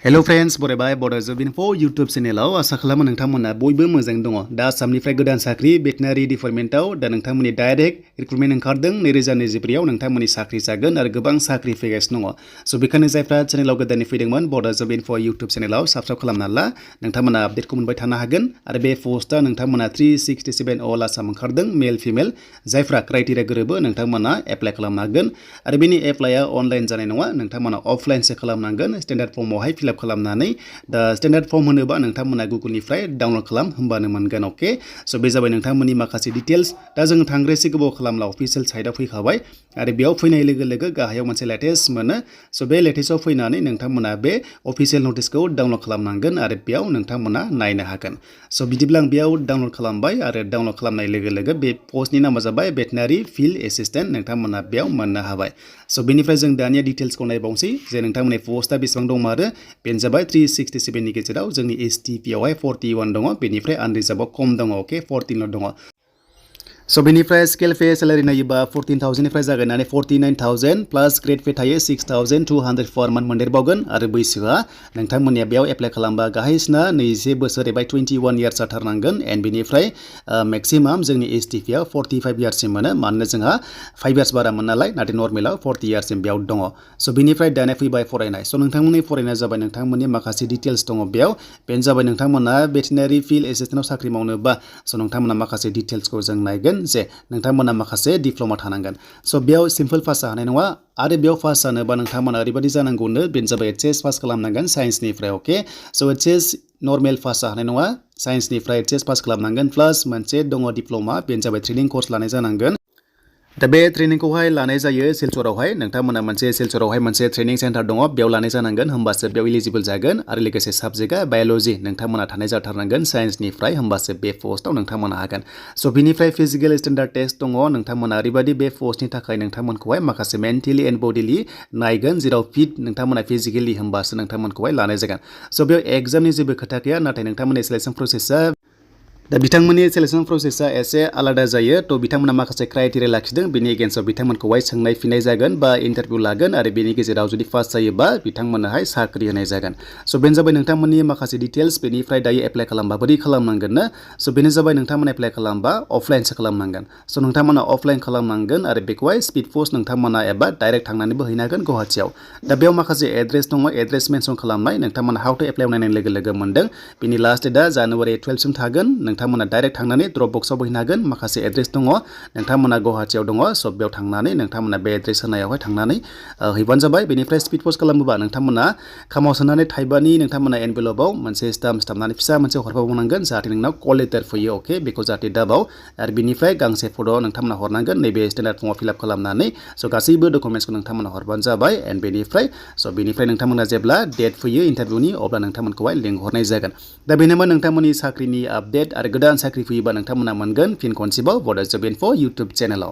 Hello friends, बरायबाय Bodo Info YouTube चेनेलाव आसा खालामो नोंथांमोना बयबो मोजां दङ। दा आसामनिफ्राय गोदान साख्रि भेटेनारि डिपार्टमेन्टआव दा नोंथांमोननि डाइरेक्ट रिक्रुटमेन्ट ओंखारदों 2024 आव नोंथांमोननि साख्रि जागोन आरो गोबां साख्रि फैगासिनो दङ। स' बेखायनो जायफ्रा चेनेलाव गोदानै फैदोंमोन Bodo Info YouTube चेनेलाव साबस्क्राइब खालामना ला नोंथांमोना आपडेटखौ मोनबाय थानो हागोन आरो बे पस्टआ नोंथांमोना 367 अल आसाम ओंखारदों मेल फिमेल जायफ्रा क्राइटेरिया गोरोबो नोंथांमोना एप्लाइ खालामनो हागोन आरो बेनि एप्लाइआ अनलाइन जानाय नङा नोंथांमोना अफलाइनसो खालामनांगोन स्टेन्डार्ड फर्मावहाय फिल आप खालामनानै दा स्टेन्डार्ड फर्म होनोबा नोंथांमोना गुगोलनिफ्राय डाउनलड खालाम होमबानो मोनगोन अके स' बे जाबाय नोंथांमोननि माखासे डिटेल्स दा जों थांग्रोसै गोबाव खालामला अफिसियेल साइटआव फैखाबाय आरो बेयाव फैनाय लोगो लोगो गाहायाव मोनसे लेटेस्ट मोनो स' बे लेटेस्टआव फैनानै नोंथांमोना बे अफिसियेल नटिसखौ डाउनलड खालामनांगोन आरो बेयाव नोंथांमोना नायनो हागोन स' बिदिब्ला आं बेयाव डाउनलड खालामबाय आरो डाउनलड खालामनाय लोगो लोगो बे पस्टनि नामा जाबाय भेटेनारि फिल्ड एसिस्टेन्ट नोंथांमोना बेयाव मोननो हाबाय स' बेनिफ्राय जों दानिया डिटेल्सखौ नायबावनोसै जे नोंथांमोननि पस्टआ बेसेबां दंमारो बेनो जाबाय 367 नि गेजेराव जोंनि STP आवहाय 41 दङ बेनिफ्राय आनरिजार्भआव खम दङ अके 14 दङ स' बेनिफ्राय स्केल पे सेलारि नायोबा 14,000 निफ्राय जागायनानै 49,000 प्लास ग्रेड पे थायो 6,200 पर मान्थ मोनदेरबावगोन आरो बैसोआ नोंथांमोननिया बेयाव एप्लाइ खालामबा गाहायसिना 21 बोसोर एबा 21 इयार्स जाथारनांगोन एन्ड बेनिफ्राय मेक्सिमाम जोंनि STP आव 45 इयार्ससिम मोनो मानोना जोंहा 5 इयार्स बारामोन नालाय नाथाय नर्मेलाव 40 इयार्ससिम बेयाव दङ स' बेनिफ्राय दानिया फैबाय फरायनाय स' नोंथांमोननि फरायनाया जाबाय नोंथांमोननि माखासे डिटेल्स दङ बेयाव बेनो जाबाय नोंथांमोना भेटेनारि फिल्ड एसिस्टेन्टआव साख्रि मावनोबा स' नोंथांमोना माखासे डिटेल्सखौ जों नायगोन जे नोंथांमोना माखासे डिप्ल'मा थानांगोन स' बेयाव सिम्पल पास जानाय नङा आरो बेयाव पास जानोबा नोंथांमोना ओरैबायदि जानांगौनो बेनो जाबाय HS पास खालामनांगोन साइन्सनिफ्राय अके स' HS नर्मेल पास जानाय नङा साइन्सनिफ्राय HS पास खालामनांगोन प्लास मोनसे दङ डिप्ल'मा बेनो जाबाय ट्रेनिं कर्स लानाय जानांगोन दा बे ट्रेनिंखौहाय लानाय जायो सिलचरावहाय नोंथांमोना मोनसे सिलचरावहाय मोनसे ट्रेनिं सेन्टार दङ बेयाव लानाय जानांगोन होमबासो बेयाव इलिजिबल जागोन आरो लोगोसे साबजेक्टआ बाय'ल'जि नोंथांमोना थानाय जाथारनांगोन साइन्सनिफ्राय होमबासो बे पस्टआव नोंथांमोना हागोन स' बिनिफ्राय फिजिकेल स्टेन्डार्ड टेस्ट दङ नोंथांमोना ओरैबायदि बे पस्टनि थाखाय नोंथांमोनखौहाय माखासे मेन्टेलि एन्ड बडिलि नायगोन जेराव फिट नोंथांमोना फिजिकेलि होमबासो नोंथांमोनखौहाय लानाय जागोन स' बेयाव एग्जामनि जेबो खोथा गैया नाथाय नोंथांमोननि सिलेक्सन प्रसेसआ दा बिथांमोननि सिलेक्सन प्रसेसआ एसे आलादा जायो थ' बिथांमोना माखासे क्राइटेरिया लाखिदों बेनि एगेन्स्टआव बिथांमोनखौहाय सोंनाय फिननाय जागोन बा इन्टारभिउ लागोन आरो बेनि गेजेराव जुदि पास जायोबा बिथांमोननोहाय साख्रि होनाय जागोन स' बेनो जाबाय नोंथांमोननि माखासे डिटेल्स बेनिफ्राय दायो एप्लाइ खालामबा बोरै खालामनांगोन ना स' बेनो जाबाय नोंथांमोना एप्लाइ खालामबा अफलाइनसो खालामनांगोन स' नोंथांमोना अफलाइन खालामनांगोन आरो बेखौहाय स्पिड पस्ट नोंथांमोना एबा डाइरेक्ट थांनानैबो हैनो हागोन गुवाहाटियाव दा बेयाव माखासे एड्रेस दङ एड्रेस मेनसन खालामनाय नोंथांमोना हाउ टु एप्लाइ नायनाय लोगो लोगो मोनदों बेनि लास्ट डेटआ जानुवारि 12 सिम थागोन नोंथांमोना डाइरेक्ट थांनानै ड्रप बक्सआव हैनो हागोन माखासे एड्रेस दङ नोंथांमोना गुवाहाटियाव दङ स' बेयाव थांनानै नोंथांमोना बे एड्रेस होनायावहाय थांनानै हैबानो जाबाय बेनिफ्राय स्पिड पस्ट खालामोबा नोंथांमोना खामाव सोनानै थाइबानि नोंथांमोना एनभेलपआव मोनसे स्टाम्प सिथाबनानै फिसा मोनसे हरफाबावनांगोन जाहाथे नोंनाव कल लेटार फैयो अके बेखौ जाहाथे दाबाव आरो बिनिफ्राय गांसे फट' नोंथांमोना हरनांगोन नैबे स्टेन्डार्ड फर्माव फिल आप खालामनानै स' गासैबो डकुमेन्ट्सखौ नोंथांमोना हरबानो जाबाय एन्ड बेनिफ्राय स' बेनिफ्राय नोंथांमोना जेब्ला डेट फैयो इन्टारभिउनि अब्ला नोंथांमोनखौहाय लिंहरनाय जागोन दा बेनोमोन नोंथांमोननि साख्रिनि आपडेट आरो गोदान साख्रि फैयोबा नोंथांमोना मोनगोन फिन खनसेबाव Bodo Info YouTube चेनेलाव